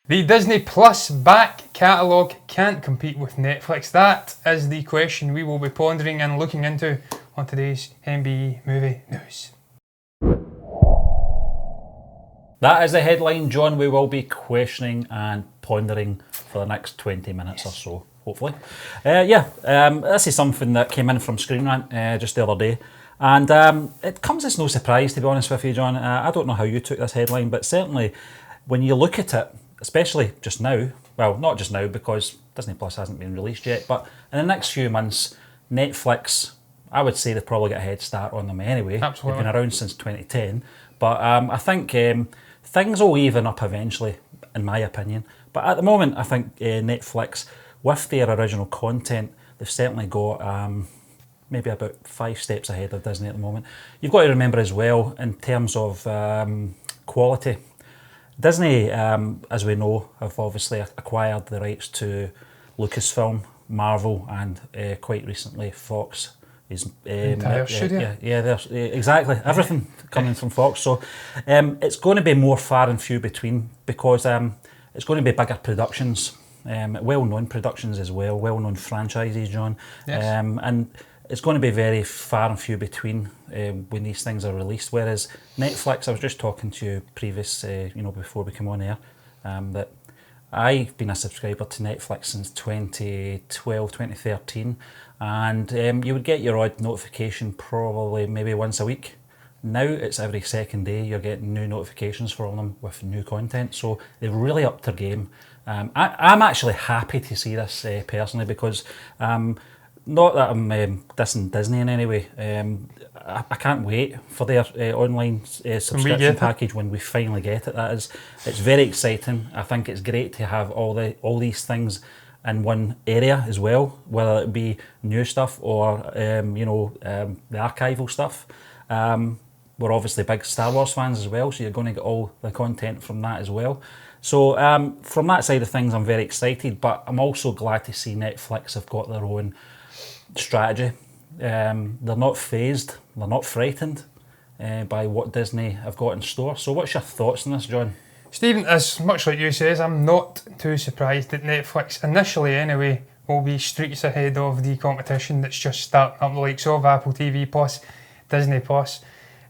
The Disney Plus back catalogue can't compete with Netflix. That is the question we will be pondering and looking into on today's MBE Movie News. That is the headline, John. We will be questioning and pondering for the next 20 minutes or so, hopefully. This is something that came in from Screen Rant just the other day. And it comes as no surprise, to be honest with you, John. I don't know how you took this headline, but certainly when you look at it, especially just now, well, not just now because Disney Plus hasn't been released yet, but in the next few months, Netflix, I would say they've probably got a head start on them anyway. Absolutely. They've been around since 2010. But I think things will even up eventually, in my opinion. But at the moment, I think Netflix, with their original content, they've certainly got maybe about 5 steps ahead of Disney at the moment. You've got to remember as well, in terms of quality, Disney, as we know, have obviously acquired the rights to Lucasfilm, Marvel, and quite recently Fox. Entire studio. Exactly. Everything coming from Fox. So it's going to be more far and few between because it's going to be bigger productions, well-known productions as well, well-known franchises, John. Yes. And it's going to be very far and few between when these things are released. Whereas Netflix, I was just talking to you previous, before we come on air, that I've been a subscriber to Netflix since 2012, 2013, and you would get your odd notification probably maybe once a week. Now it's every second day you're getting new notifications from them with new content, so they've really upped their game. I'm actually happy to see this personally because not that I'm dissing Disney in any way. I can't wait for their online subscription package when we finally get it. It's very exciting. I think it's great to have all these things in one area as well, whether it be new stuff or the archival stuff. We're obviously big Star Wars fans as well, so you're going to get all the content from that as well. So from that side of things, I'm very excited, but I'm also glad to see Netflix have got their own strategy. They're not phased, they're not frightened by what Disney have got in store. So what's your thoughts on this, John? Stephen, as much like you says, I'm not too surprised that Netflix, initially anyway, will be streets ahead of the competition that's just starting up, the likes of Apple TV Plus, Disney Plus.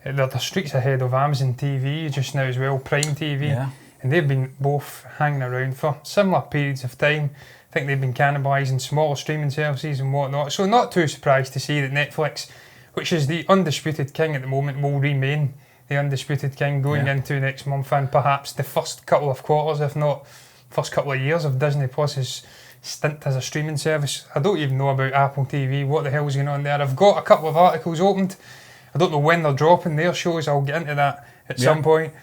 They're streets ahead of Amazon TV just now as well, Prime TV. Yeah. And they've been both hanging around for similar periods of time. I think they've been cannibalising smaller streaming services and whatnot. So not too surprised to see that Netflix, which is the undisputed king at the moment, will remain the undisputed king going into next month and perhaps the first couple of quarters, if not first couple of years of Disney Plus's stint as a streaming service. I don't even know about Apple TV, what the hell's going on there. I've got a couple of articles opened. I don't know when they're dropping their shows, I'll get into that at some point.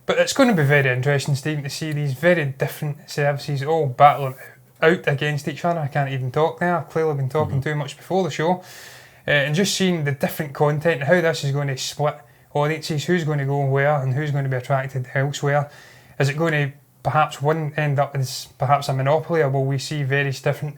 But it's going to be very interesting, Stephen, to see these very different services all battling out against each other. I can't even talk now, I've clearly been talking too much before the show. And just seeing the different content, how this is going to split audiences, who's going to go where and who's going to be attracted elsewhere. Is it going to perhaps one end up as perhaps a monopoly, or will we see various different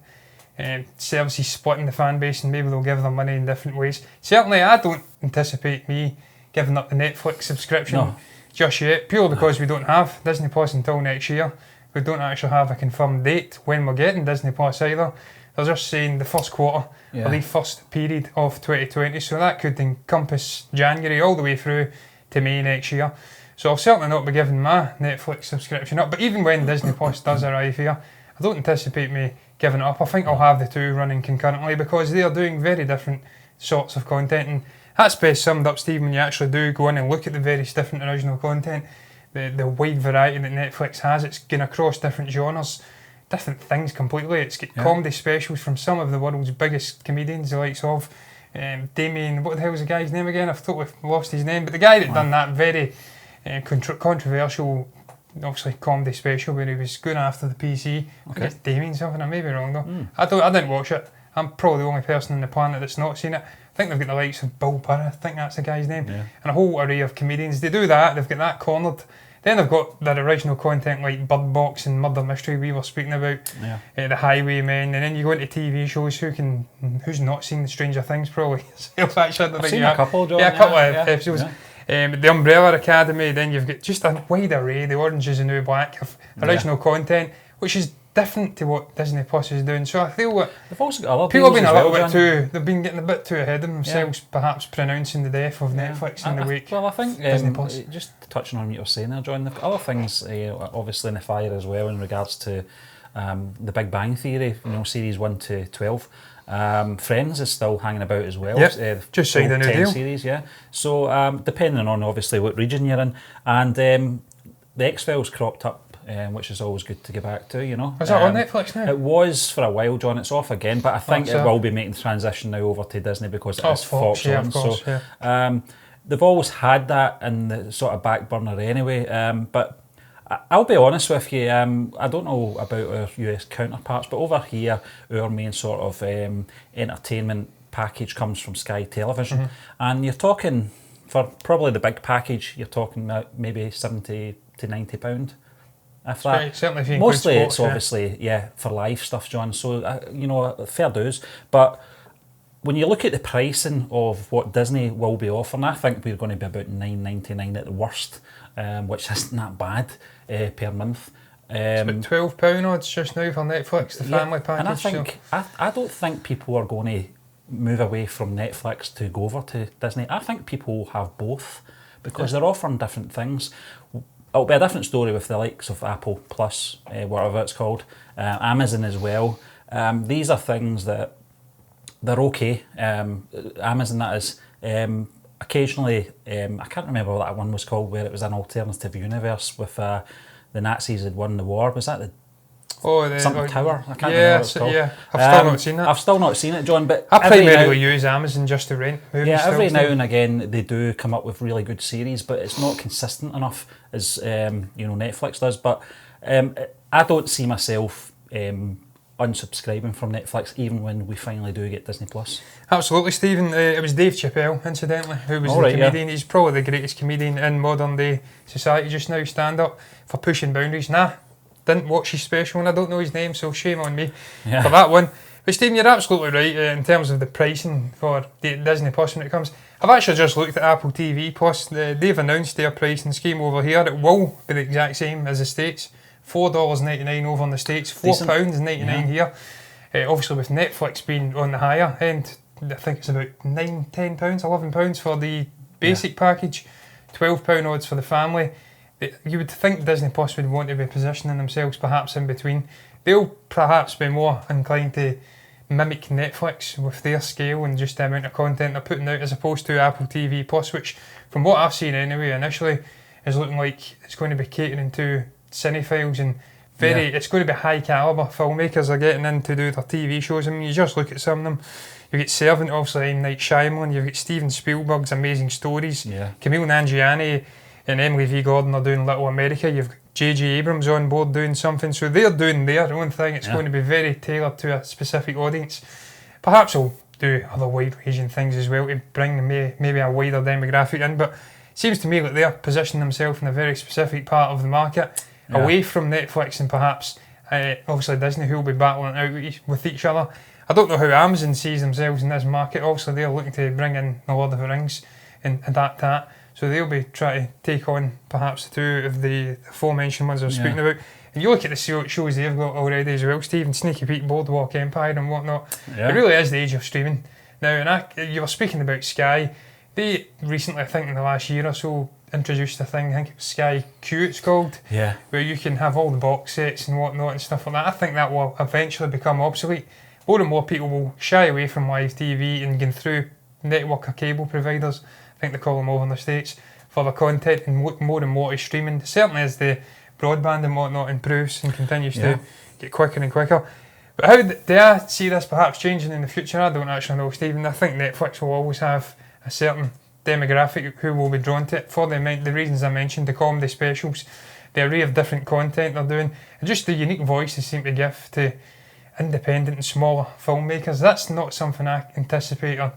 services splitting the fan base and maybe they'll give their money in different ways? Certainly I don't anticipate me giving up the Netflix subscription just yet, purely because we don't have Disney Plus until next year. We don't actually have a confirmed date when we're getting Disney Plus either. They're just saying the first quarter or the first period of 2020, so that could encompass January all the way through to May next year. So I'll certainly not be giving my Netflix subscription up, but even when Disney Plus does arrive here, I don't anticipate me giving it up. I think I'll have the two running concurrently because they are doing very different sorts of content, and that's best summed up, Steve, when you actually do go in and look at the various different original content, the wide variety that Netflix has. It's going across different genres, different things completely. It's got comedy specials from some of the world's biggest comedians, the likes of Damien, what the hell was the guy's name again? I've totally lost his name, but the guy that done that very controversial, obviously, comedy special where he was going after the PC. I think it's Damien something, I may be wrong though. I didn't watch it. I'm probably the only person on the planet that's not seen it. I think they've got the likes of Bill Burr, I think that's the guy's name, and a whole array of comedians. They do that, they've got that cornered. Then they've got their original content like Bird Box and Murder Mystery we were speaking about, The Highwaymen, and then you go into TV shows. Who's not seen Stranger Things? Probably yourself, actually. I've seen a couple, John. A couple of episodes. The Umbrella Academy, then you've got just a wide array. The Orange is the New Black of original content, which is different to what Disney Plus is doing. So I feel that they've also got other people have been deals a as little well, bit John. they've been getting a bit too ahead of themselves, perhaps pronouncing the death of Netflix in the wake. Well, I think Disney Plus. just touching on what you were saying there, John, they've got other things obviously in the fire as well in regards to the Big Bang Theory, series 1 to 12. Friends is still hanging about as well. Yep. Just signed a new 10 deal. series, yeah. So depending on obviously what region you're in, and the X-Files cropped up, which is always good to get back to, Is that on Netflix now? It was for a while, John. It's off again, but I think it will be making the transition now over to Disney because it is Fox yeah, on. of course, so they've always had that in the sort of back burner anyway. But I'll be honest with you, I don't know about our US counterparts, but over here, our main sort of entertainment package comes from Sky Television, and you're talking for probably the big package, you're talking about maybe £70 to £90. If that. Certainly if you Mostly sports, it's obviously for live stuff, John. So fair dues. But when you look at the pricing of what Disney will be offering, I think we're going to be about $9.99 at the worst, which isn't that bad per month. It's about £12 odds just now for Netflix, the family package. And I think I don't think people are going to move away from Netflix to go over to Disney. I think people will have both because they're offering different things. It'll be a different story with the likes of Apple Plus, whatever it's called, Amazon as well. These are things that they're okay. Amazon, that is. Occasionally, I can't remember what that one was called, where it was an alternative universe with the Nazis had won the war. Was that something Tower? I can't remember what it's called. Yeah, I've still not seen that. I've still not seen it, John. But I primarily use Amazon just to rent movies. Yeah, every now and again they do come up with really good series, but it's not consistent enough as Netflix does. But I don't see myself unsubscribing from Netflix even when we finally do get Disney Plus. Absolutely, Stephen. It was Dave Chappelle, incidentally, who was the comedian. He's probably the greatest comedian in modern day society just now. Stand up for pushing boundaries. Didn't watch his special and I don't know his name, so shame on me for that one. But Stephen, you're absolutely right in terms of the pricing for Disney Plus when it comes. I've actually just looked at Apple TV Plus. They've announced their pricing scheme over here. It will be the exact same as the States. $4.99 over in the States, £4.99 here. Obviously with Netflix being on the higher end, I think it's about £9, £10, £11 for the basic package, £12 odds for the family. You would think Disney Plus would want to be positioning themselves perhaps in between. They'll perhaps be more inclined to mimic Netflix with their scale and just the amount of content they're putting out as opposed to Apple TV Plus, which from what I've seen anyway initially is looking like it's going to be catering to cinephiles and it's going to be high calibre filmmakers are getting in to do their TV shows. I mean, you just look at some of them. You get Servant, obviously, M. Night Shyamalan. You've got Steven Spielberg's Amazing Stories. Camille Nanjiani and Emily V. Gordon are doing Little America. You've got J.J. Abrams on board doing something. So they're doing their own thing. It's going to be very tailored to a specific audience. Perhaps they'll do other wide-ranging things as well to bring maybe a wider demographic in. But it seems to me that they're positioning themselves in a very specific part of the market, away from Netflix and perhaps obviously Disney, who will be battling out with each other. I don't know how Amazon sees themselves in this market. Obviously, they're looking to bring in The Lord of the Rings and adapt that. So they'll be trying to take on perhaps two of the aforementioned ones I was speaking about. And you look at the shows they've got already as well, Stephen, Sneaky Pete, Boardwalk Empire and whatnot. It really is the age of streaming. Now, and you were speaking about Sky. They recently, I think in the last year or so, introduced a thing, I think it was Sky Q it's called, where you can have all the box sets and whatnot and stuff like that. I think that will eventually become obsolete. More and more people will shy away from live TV and going through network or cable providers, I think they call them over in the States, for the content and more and more to streaming. Certainly as the broadband and whatnot improves and continues to get quicker and quicker. But how do I see this perhaps changing in the future? I don't actually know, Stephen. I think Netflix will always have a certain demographic who will be drawn to it for the reasons I mentioned, the comedy specials, the array of different content they're doing, and just the unique voice they seem to give to independent and smaller filmmakers. That's not something I anticipate or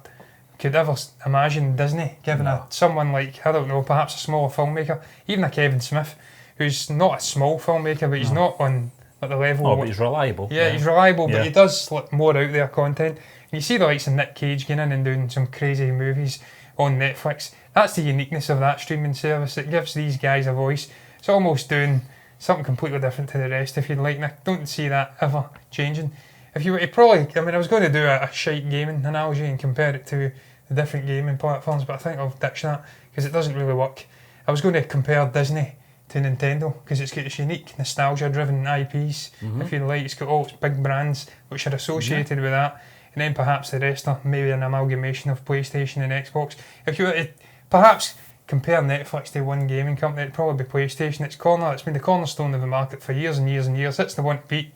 could ever imagine Disney giving someone like, I don't know, perhaps a smaller filmmaker, even a Kevin Smith, who's not a small filmmaker, but he's not on at the level. Oh, but he's reliable. Yeah, he's reliable, but he does more out there content. And you see the likes of Nick Cage getting in and doing some crazy movies on Netflix. that's the uniqueness of that streaming service. It gives these guys a voice. It's almost doing something completely different to the rest, if you'd like. And I don't see that ever changing. If you were to probably, I mean, I was going to do a shite gaming analogy and compare it to the different gaming platforms, but I think I'll ditch that because it doesn't really work. I was going to compare Disney to Nintendo because it's got its unique nostalgia-driven IPs. If you like, it's got all its big brands which are associated with that, and then perhaps the rest are maybe an amalgamation of PlayStation and Xbox. If you were to perhaps compare Netflix to one gaming company, it'd probably be PlayStation. It's been the cornerstone of the market for years and years and years. It's the one to beat.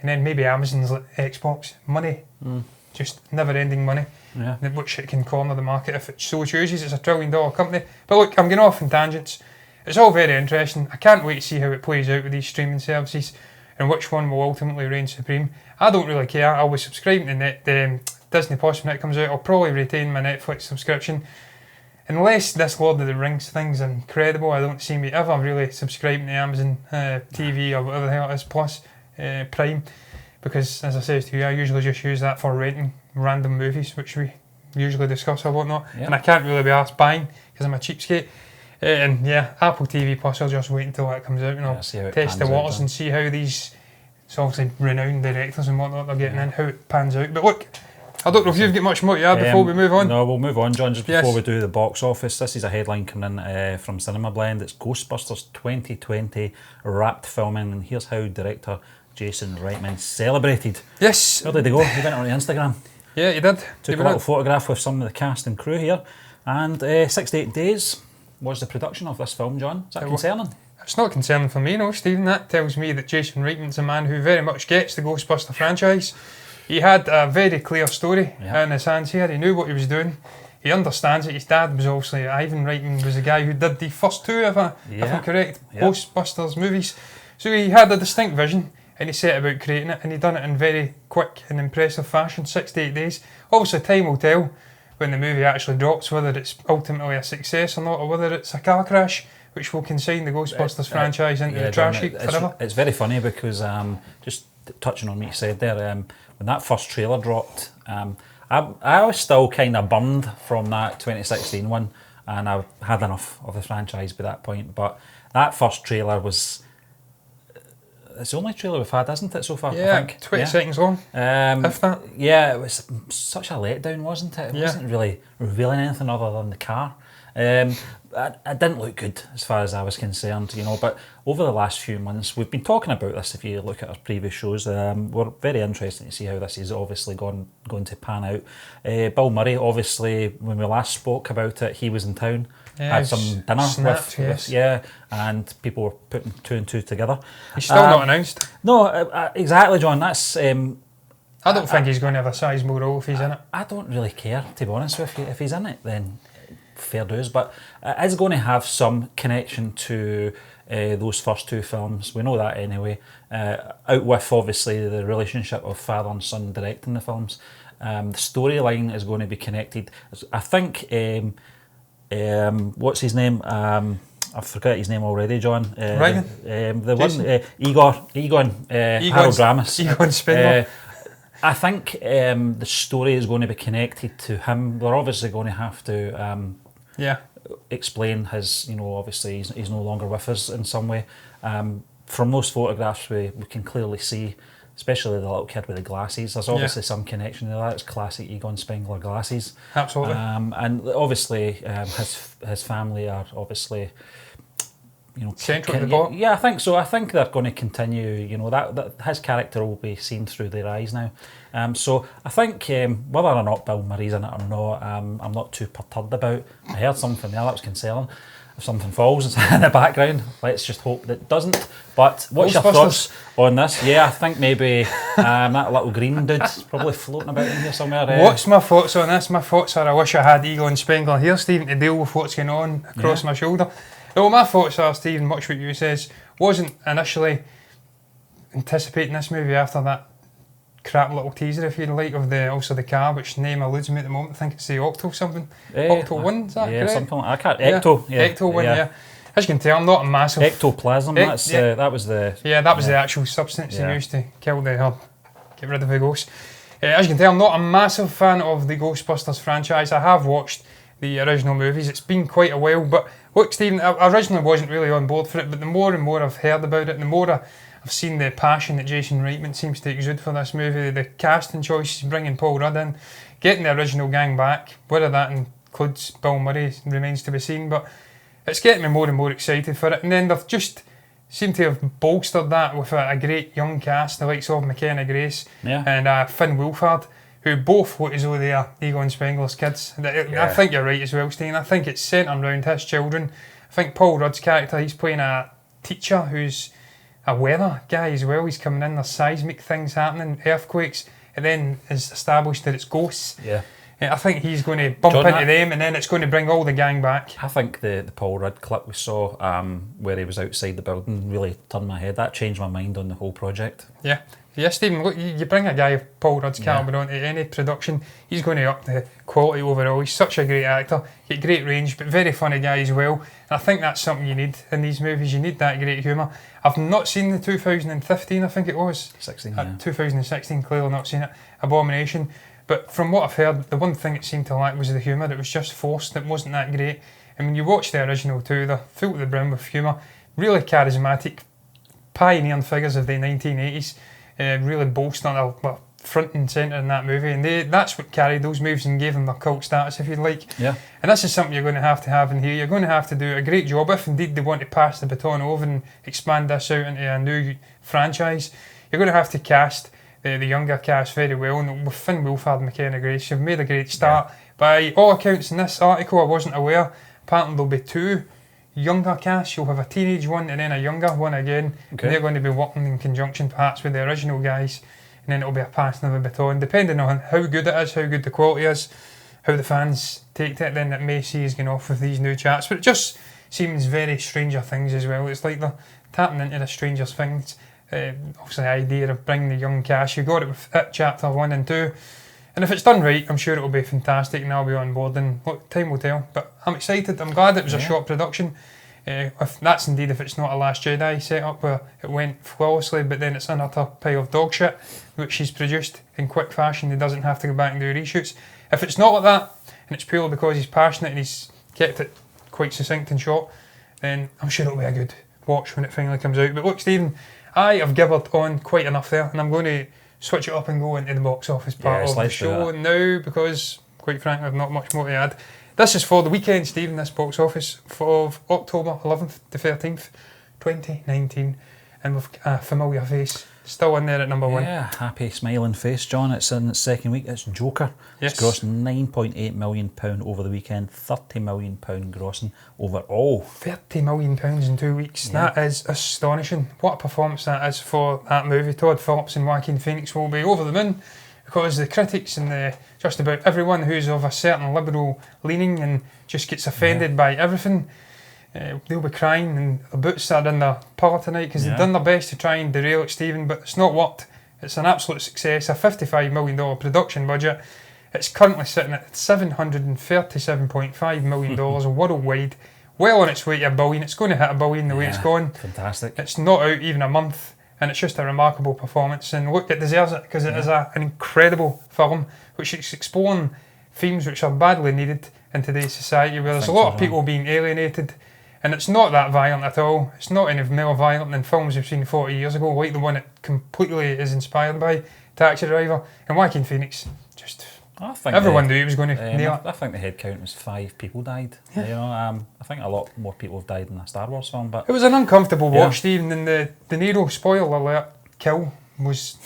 And then maybe Amazon's like Xbox. Money. Just never-ending money. Yeah. Which it can corner the market if it so chooses. It's $1 trillion company. But look, I'm going off on tangents. It's all very interesting. I can't wait to see how it plays out with these streaming services and which one will ultimately reign supreme. I don't really care. I'll be subscribing to Disney Plus when it comes out. I'll probably retain my Netflix subscription. Unless this Lord of the Rings thing's incredible, I don't see me ever really subscribing to Amazon TV or whatever the hell it is, Plus Prime. Because, as I said to you, I usually just use that for renting random movies, which we usually discuss or whatnot. Yep. And I can't really be arsed buying because I'm a cheapskate. And yeah, Apple TV Plus, I'll just wait until that comes out and I'll test the waters and see how these, it's obviously renowned directors and whatnot they're getting in, how it pans out. But look, I don't know if you've got much more to add before we move on. No, we'll move on, John, just before we do the box office. This is a headline coming in from Cinema Blend. It's Ghostbusters 2020 wrapped filming, and here's how director Jason Reitman celebrated. Yes. Where did they go? He went on Instagram. Yeah, he did. Took a little photograph with some of the cast and crew here. And 6 to 8 days was the production of this film, John. Is that concerning? It's not concerning for me, no, Stephen. That tells me that Jason Reitman's a man who very much gets the Ghostbuster franchise. He had a very clear story in his hands here. He knew what he was doing. He understands it. His dad was obviously, Ivan Reitman was the guy who did the first two, if I'm correct, Ghostbusters movies. So he had a distinct vision and he set about creating it, and he done it in very quick and impressive fashion, 6 to 8 days. Obviously time will tell when the movie actually drops whether it's ultimately a success or not, or whether it's a car crash which will consign the Ghostbusters franchise into the trash heap forever. It's very funny because, just touching on what you said there, when that first trailer dropped, I was still kind of burned from that 2016 one, and I had enough of the franchise by that point. But that first trailer was, it's the only trailer we've had, isn't it, so far? Yeah, I think. 20 seconds long, if that. Yeah, it was such a letdown, wasn't it? It wasn't really revealing anything other than the car. It didn't look good as far as I was concerned, you know, but over the last few months, we've been talking about this. If you look at our previous shows, we're very interested to see how this is obviously going to pan out. Bill Murray, obviously, when we last spoke about it, he was in town, had some dinner with, and people were putting two and two together. He's still not announced. No, exactly, John. That's. I don't think he's going to have a sizable role if he's in it. I don't really care, to be honest with you. If he's in it, then fair dues, but it is going to have some connection to those first two films. We know that anyway. Out with, obviously, the relationship of father and son directing the films. The storyline is going to be connected. I think, what's his name? I forgot his name already, John. Reitman? The one, Egon Harold Ramis. Egon Spengler. I think the story is going to be connected to him. They're obviously going to have to explain his, you know, obviously he's no longer with us in some way. From those photographs, we can clearly see, especially the little kid with the glasses, there's obviously some connection to that. It's classic Egon Spengler glasses. Absolutely. And obviously his family are obviously, you know, central to the plot. Yeah, I think so. I think they're going to continue, you know, that his character will be seen through their eyes now. So I think whether or not Bill Murray's in it or not, I'm not too perturbed about. I heard something there that was concerning. If something falls in the background, let's just hope that it doesn't. But what's your thoughts on this? Yeah, I think maybe that little green dude's probably floating about in here somewhere. What's my thoughts on this? My thoughts are, I wish I had Egon Spengler here, Stephen, to deal with what's going on across my shoulder. Well, my thoughts are, Stephen, much what you says, wasn't initially anticipating this movie after that crap little teaser, if you like, of also the car, which name eludes me at the moment. I think it's the Octo something. Octo 1, is that correct? Yeah, something like that. Ecto. Yeah. Ecto 1, yeah. As you can tell, I'm not a massive... Ectoplasm, that was the... Yeah, that was the actual substance they used to kill get rid of the ghosts. As you can tell, I'm not a massive fan of the Ghostbusters franchise. I have watched the original movies. It's been quite a while, but look, Stephen, I originally wasn't really on board for it, but the more and more I've heard about it, and the more I've seen the passion that Jason Reitman seems to exude for this movie, the casting choices, bringing Paul Rudd in, getting the original gang back, whether that includes Bill Murray remains to be seen, but it's getting me more and more excited for it. And then they've just seemed to have bolstered that with a great young cast, the likes of McKenna Grace and Finn Wolfhard, who both look as though they are Egon Spengler's kids. I think you're right as well, Steen. I think it's centred around his children. I think Paul Rudd's character, he's playing a teacher who's a weather guy as well. He's coming in, there's seismic things happening, earthquakes, and then it's established that it's ghosts. Yeah. I think he's going to bump into them, and then it's going to bring all the gang back. I think the Paul Rudd clip we saw where he was outside the building really turned my head. That changed my mind on the whole project. Yeah, Stephen, look, you bring a guy of Paul Rudd's calibre onto any production, he's going to up the quality overall. He's such a great actor, get great range, but very funny guy as well. And I think that's something you need in these movies. You need that great humour. I've not seen the 2015, I think it was. 2016, clearly not seen it. Abomination. But from what I've heard, the one thing it seemed to lack was the humour. It was just forced. It wasn't that great. And when you watch the original too, they're full to the brim with humour. Really charismatic, pioneering figures of the 1980s. Really boasting their front and centre in that movie. And that's what carried those movies and gave them their cult status, if you like. Yeah. And this is something you're going to have in here. You're going to have to do a great job if indeed they want to pass the baton over and expand this out into a new franchise. You're going to have to cast the younger cast very well, and with Finn Wolfhard and McKenna Grace, you've made a great start. By all accounts in this article, I wasn't aware, apparently there'll be two younger casts. You'll have a teenage one and then a younger one again. And they're going to be working in conjunction perhaps with the original guys, and then it'll be a passing of a baton. Depending on how good it is, how good the quality is, how the fans take it, then it may see us going off with these new chats. But it just seems very Stranger Things as well. It's like they're tapping into the Stranger Things obviously the idea of bringing the young cast. You got it with It Chapter 1 and 2, and if it's done right, I'm sure it'll be fantastic and I'll be on board, and look, time will tell. But I'm excited. I'm glad it was a short production. If that's indeed, if it's not a Last Jedi setup where it went flawlessly, but then it's an utter pile of dog shit which he's produced in quick fashion, he doesn't have to go back and do reshoots. If it's not like that, and it's purely because he's passionate and he's kept it quite succinct and short, then I'm sure it'll be a good watch when it finally comes out. But look, Stephen, I have gibbered on quite enough there, and I'm going to switch it up and go into the box office part of the show now, because quite frankly I've not much more to add. This is for the weekend, Stephen, this box office of October 11th to 13th 2019, and with a familiar face still in there at number one. Yeah, happy smiling face, John. It's in its second week. It's Joker. Yes. It's grossed £9.8 million over the weekend, £30 million grossing overall. £30 million in 2 weeks. Yeah. That is astonishing. What a performance that is for that movie. Todd Phillips and Joaquin Phoenix will be over the moon, because the critics and just about everyone who's of a certain liberal leaning and just gets offended by everything, they'll be crying, and the boots are in their power tonight, because they've done their best to try and derail it, Stephen, but it's not worked. It's an absolute success, a $55 million production budget. It's currently sitting at $737.5 million worldwide, well on its way to $1 billion. It's going to hit $1 billion the way it's going. Fantastic. It's not out even a month, and it's just a remarkable performance, and look, it deserves it, because it is an incredible film which is exploring themes which are badly needed in today's society, where there's a lot of people being alienated, and it's not that violent at all. It's not any more violent than films we've seen 40 years ago, like the one it completely is inspired by, Taxi Driver. And Joaquin Phoenix, just everyone knew he was going to nail it. I think the head count was 5 people died. Yeah. You know, I think a lot more people have died in a Star Wars film, but it was an uncomfortable watch, Stephen. And the De Niro, spoiler alert, kill was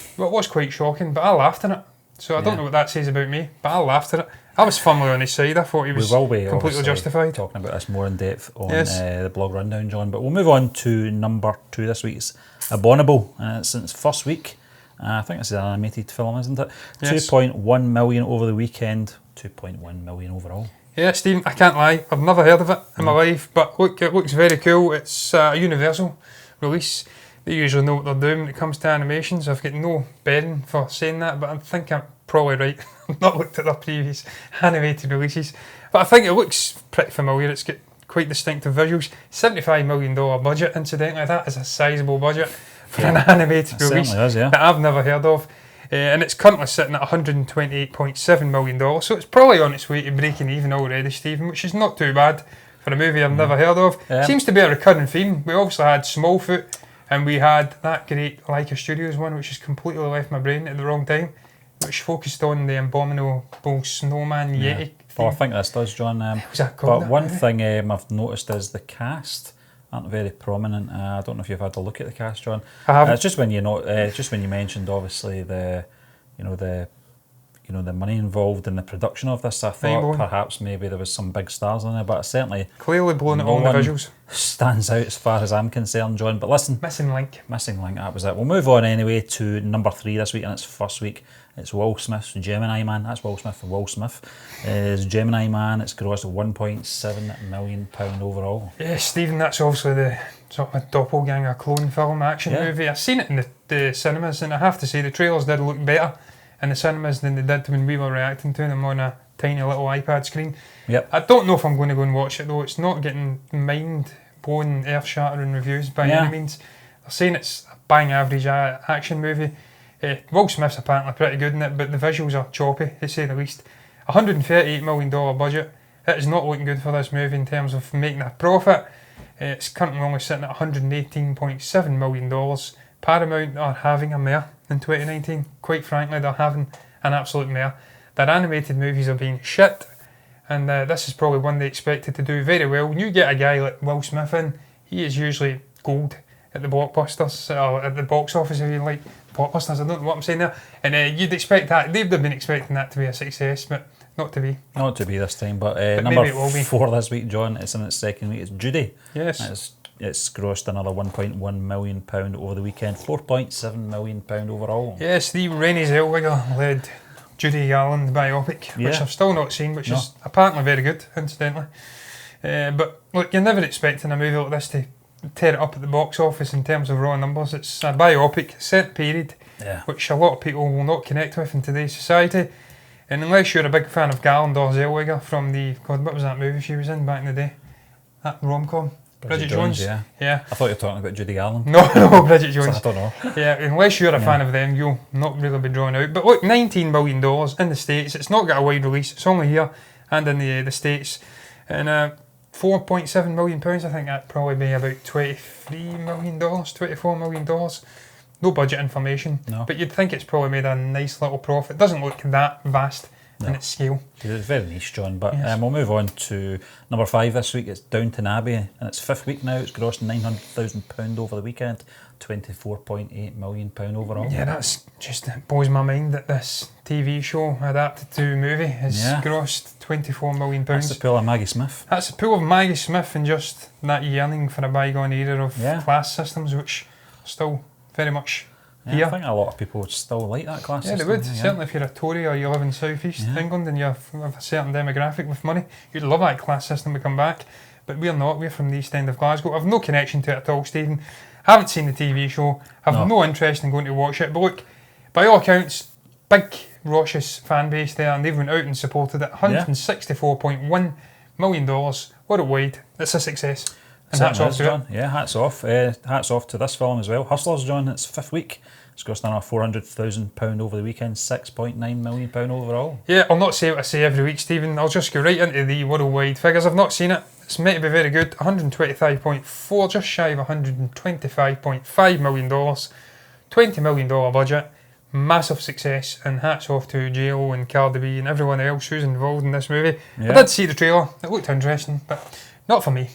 quite shocking, but I laughed at it. So I don't know what that says about me, but I laughed at it. I was firmly on his side. I thought he was completely justified. Talking about this more in depth on the blog rundown, John. But we'll move on to number 2 this week. It's Abominable. It's in its first week. I think this is an animated film, isn't it? Yes. 2.1 million over the weekend. 2.1 million overall. Yeah, Stephen, I can't lie. I've never heard of it in my life. But look, it looks very cool. It's a Universal release. They usually know what they're doing when it comes to animations. I've got no bearing for saying that, but I think I'm probably right. I've not looked at their previous animated releases, but I think it looks pretty familiar. It's got quite distinctive visuals. $75 million budget, incidentally. That is a sizable budget for an animated release is, that I've never heard of. and it's currently sitting at $128.7 million, so it's probably on its way to breaking even already, Stephen, which is not too bad for a movie I've never heard of. Seems to be a recurring theme. We obviously had Smallfoot, and we had that great Leica Studios one, which has completely left my brain at the wrong time, which focused on the Abominable Snowman Yeti. Well, I think this does, John. Was that called but one thing I've noticed is the cast aren't very prominent. I don't know if you've had a look at the cast, John. I haven't. It's just when you mentioned obviously the money involved in the production of this. I thought perhaps maybe there was some big stars in it, but certainly clearly blown it on the visuals. Stands out as far as I'm concerned, John. But listen, Missing Link, that was it. We'll move on anyway to number 3 this week, and it's first week. It's Will Smith's Gemini Man. That's Will Smith. Will Smith is Gemini Man. It's grossed £1.7 million overall. Yeah, Stephen, that's obviously the sort of a doppelganger clone film action movie. I've seen it in the cinemas, and I have to say the trailers did look better in the cinemas than they did when we were reacting to them on a tiny little iPad screen. Yep. I don't know if I'm going to go and watch it though. It's not getting mind-blowing, earth-shattering reviews by any means. They're saying it's a bang average action movie. Will Smith's apparently pretty good in it, but the visuals are choppy, to say the least. $138 million budget. It is not looking good for this movie in terms of making a profit. It's currently only sitting at $118.7 million. Paramount are having a mare in 2019. Quite frankly, they're having an absolute mare. Their animated movies are being shit, and this is probably one they expected to do very well. When you get a guy like Will Smith in, he is usually gold at the blockbusters, or at the box office if you like. Blockbusters, I don't know what I'm saying there. And you'd expect that, they'd have been expecting that to be a success, but not to be. Not to be this time, but number 4 this week, John, it's in its second week, it's Judy. Yes. It's grossed another £1.1 million over the weekend, £4.7 million overall. Yes, the Renée Zellweger-led Judy Garland biopic, which I've still not seen, which is apparently very good, incidentally. But look, you're never expecting a movie like this to tear it up at the box office in terms of raw numbers. It's a biopic, set period, which a lot of people will not connect with in today's society. And unless you're a big fan of Garland or Zellweger from what was that movie she was in back in the day? That rom-com? Bridget Jones. Yeah. I thought you were talking about Judy Garland. No, Bridget Jones. So I don't know. Yeah, unless you're a fan of them, you'll not really be drawn out. But look, $19 million in the States. It's not got a wide release. It's only here and in the States. And £4.7 million, I think that'd probably be about $23 million, $24 million. No budget information, but you'd think it's probably made a nice little profit. It doesn't look that vast in its scale. It's very niche, John, but we'll move on to number 5 this week. It's Downton Abbey, and it's 5th week now. It's grossed £900,000 over the weekend, £24.8 million overall. Yeah, that's just blows my mind that this TV show adapted to movie has grossed £24 million. That's the pull of Maggie Smith. That's the pull of Maggie Smith, and just that yearning for a bygone era of class systems, which are still very much here. I think a lot of people would still like that class system. They would. Certainly if you're a Tory or you live in South East England and you have a certain demographic with money, you'd love that class system to come back. But we're not. We're from the East End of Glasgow. I've no connection to it at all, Stephen. Haven't seen the TV show. I've no interest in going to watch it. But look, by all accounts, big raucous fan base there, and they've went out and supported it. $164.1 million worldwide. It's a success. And hats off to it. Yeah, hats off. Hats off to this film as well. Hustlers, John, it's 5th week. It's grossed another £400,000 over the weekend, £6.9 million overall. Yeah, I'll not say what I say every week, Stephen. I'll just go right into the worldwide figures. I've not seen it. It's meant to be very good. 125.4, just shy of $125.5 million. $20 million budget. Massive success, and hats off to J.Lo and Cardi B and everyone else who's involved in this movie. I did see the trailer. It looked interesting, but not for me.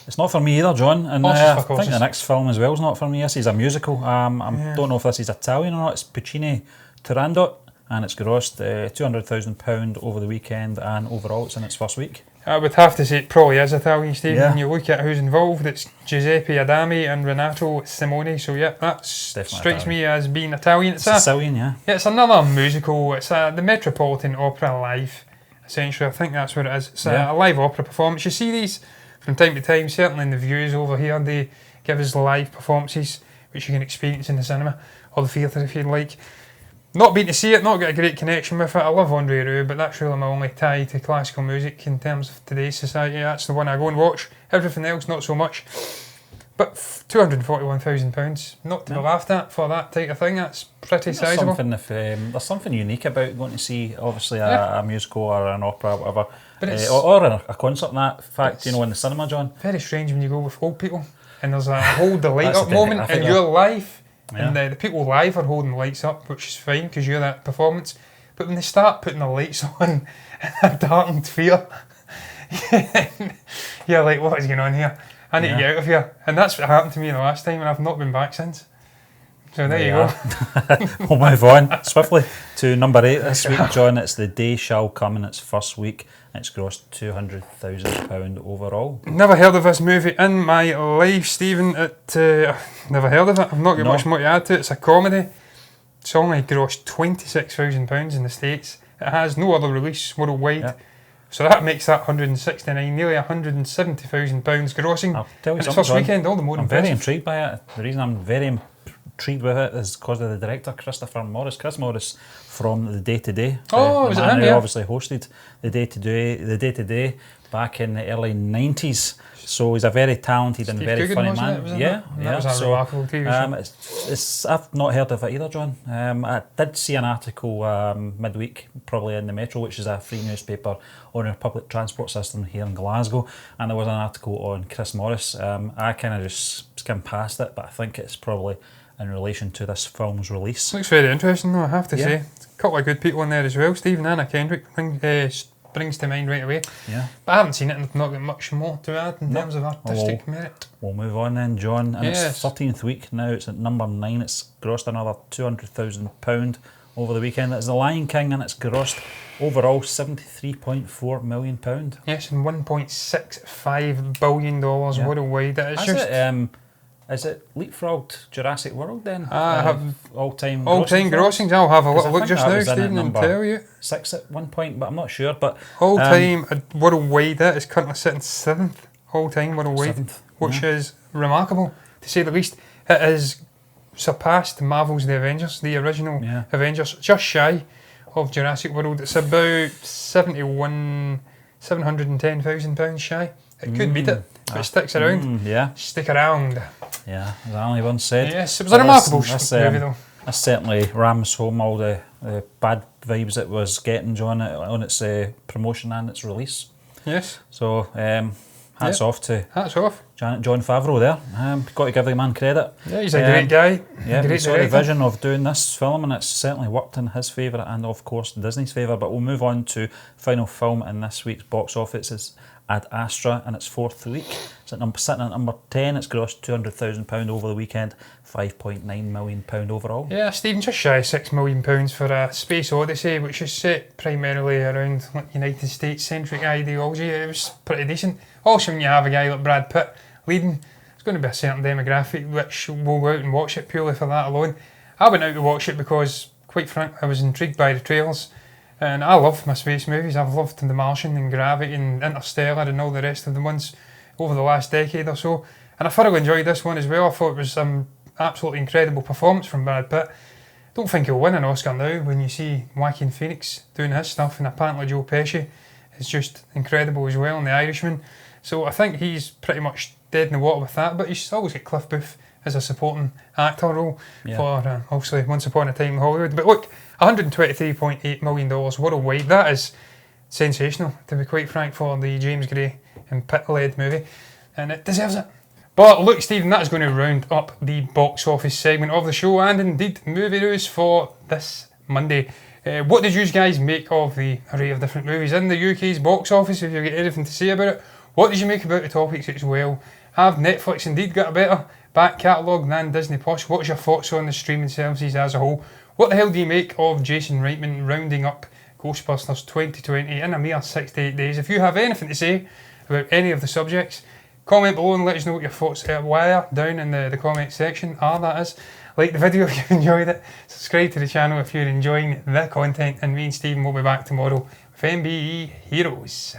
It's not for me either, John, and I think the next film as well is not for me. This is a musical. I don't know if this is Italian or not. It's Puccini, Turandot, and it's grossed £200,000 over the weekend, and overall it's in its 1st week. I would have to say it probably is Italian, Stephen. When you look at who's involved, it's Giuseppe Adami and Renato Simone, so that strikes me as being Italian. It's Sicilian, Yeah, it's another musical. It's the Metropolitan Opera live, essentially. I think that's what it is. It's a live opera performance. You see these from time to time, certainly in the views over here, they give us live performances which you can experience in the cinema or the theatre if you'd like. Not been to see it, not got a great connection with it. I love André Rieu, but that's really my only tie to classical music in terms of today's society. That's the one I go and watch. Everything else, not so much. But £241,000, not to be laughed at for that type of thing. That's pretty sizable. There's something unique about going to see, obviously, a musical or an opera or whatever, or a concert. In that fact, in the cinema, John. Very strange when you go with old people and there's a hold the light up moment and you're live, and the people live are holding the lights up, which is fine because you're that performance. But when they start putting the lights on in a darkened theatre, you're like, what is going on here? I need to get out of here. And that's what happened to me the last time, and I've not been back since. So there you go. We'll move on swiftly to number 8 this week, John. It's The Day Shall Come in its first week. It's grossed £200,000 overall. Never heard of this movie in my life, Stephen. Never heard of it. I've not got much more to add to it. It's a comedy. It's only grossed £26,000 in the States. It has no other release worldwide. Yeah. So that makes that 169, nearly £170,000 grossing. I'll tell you in its something, first John, weekend, all the more I'm impressive. very intrigued by it. The reason I'm very intrigued with it is because of the director, Chris Morris, from The Day Today. Was it him? Who obviously hosted The Day Today back in the early 90s. So he's a very talented and very funny man. That was a remarkable TV show. I've not heard of it either, John. I did see an article midweek, probably in the Metro, which is a free newspaper on our public transport system here in Glasgow, and there was an article on Chris Morris. I kind of just skimmed past it, but I think it's probably in relation to this film's release. Looks very interesting though, I have to say. A couple of good people in there as well. Stephen Anna Kendrick brings to mind right away. Yeah. But I haven't seen it and I've not got much more to add in terms of artistic merit. We'll move on then, John. And it's 13th week now. It's at number 9. It's grossed another £200,000 over the weekend. It's The Lion King, and it's grossed overall £73.4 million. Yes, and $1.65 billion worldwide. Is it leapfrogged Jurassic World then? I have all-time grossings. I'll have a little look just now, Stephen, and tell you. 6 at one point, but I'm not sure. But all-time worldwide, it is currently sitting 7th all-time worldwide, which is remarkable, to say the least. It has surpassed Marvel's The Avengers, the original Avengers, just shy of Jurassic World. It's about £710,000 shy. It could beat it, but it sticks around. Stick around. Yeah, as Ali once said. Yes, it was a remarkable movie though. That certainly rams home all the bad vibes it was getting, John, on its promotion and its release. Yes. So, hats off to Jon Favreau there. Got to give the man credit. Yeah, he's a great guy. Yeah, he saw the vision of doing this film, and it's certainly worked in his favour and, of course, Disney's favour. But we'll move on to final film in this week's box office. It's Ad Astra in its 4th week. It's sitting at number 10. It's grossed £200,000 over the weekend, £5.9 million overall. Yeah, Stephen, just shy of £6 million for a space odyssey, which is set primarily around United States-centric ideology. It was pretty decent. Also, when you have a guy like Brad Pitt leading, there's going to be a certain demographic which will go out and watch it purely for that alone. I went out to watch it because, quite frankly, I was intrigued by the trailers. And I love my space movies. I've loved The Martian and Gravity and Interstellar and all the rest of the ones over the last decade or so. And I thoroughly enjoyed this one as well. I thought it was an absolutely incredible performance from Brad Pitt. Don't think he'll win an Oscar now when you see Joaquin Phoenix doing his stuff, and apparently Joe Pesci is just incredible as well in The Irishman. So I think he's pretty much dead in the water with that, but he's always got Cliff Booth as a supporting actor role for obviously Once Upon a Time in Hollywood. But look, $123.8 million worldwide, that is sensational, to be quite frank, for the James Gray and Pitt-led movie, and it deserves it. But look, Stephen, that is going to round up the box office segment of the show, and indeed movie news for this Monday. What did you guys make of the array of different movies in the UK's box office? If you've got anything to say about it, what did you make about the topics as well? Have Netflix indeed got a better back catalogue than Disney Plus? What's your thoughts on the streaming services as a whole? What the hell do you make of Jason Reitman rounding up Ghostbusters 2020 in a mere 68 days? If you have anything to say about any of the subjects, comment below and let us know what your thoughts were down in the comment section. That is. Like the video if you enjoyed it. Subscribe to the channel if you're enjoying the content. And me and Stephen will be back tomorrow with MBE Heroes.